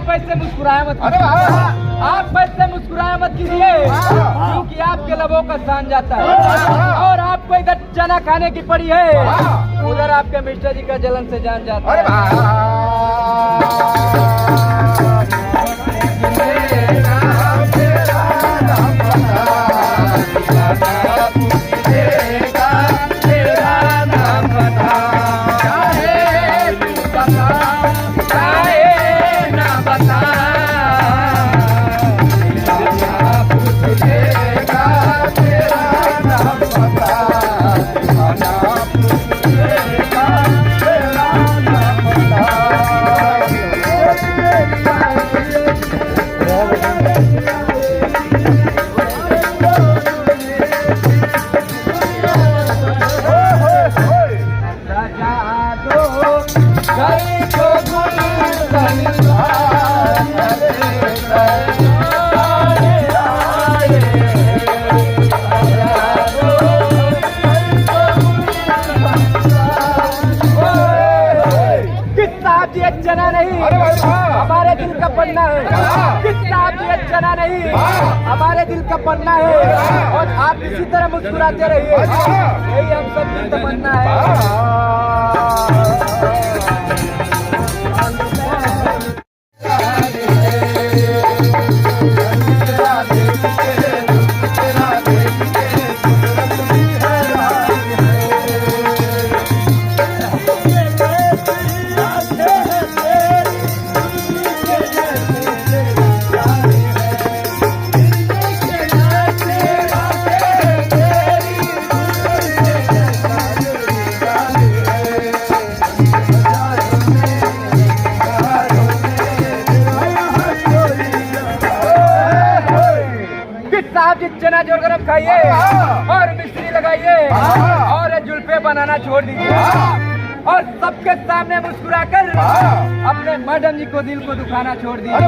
आप ऐसे मुस्कुराया मत अरे वाह! आप ऐसे मुस्कुराया मत कीजिए, क्योंकि आपके लबों का सान जाता है और आपको इधर चना खाने की पड़ी है, उधर आपके मिस्टर जी का जलन से जान जाता है। चना नहीं, हमारे दिल का पन्ना है। कितना आप ये चना नहीं, हमारे दिल का पन्ना है और आप इसी तरह मुस्कुराते रहिए, यही हम सब की तमन्ना है। साहब जी चना जोड़कर अब खाइए और मिश्री लगाइए और जुल्फे बनाना छोड़ दीजिए और सबके सामने मुस्कुराकर अपने मैडम जी को दिल को दुखाना छोड़ दीजिए।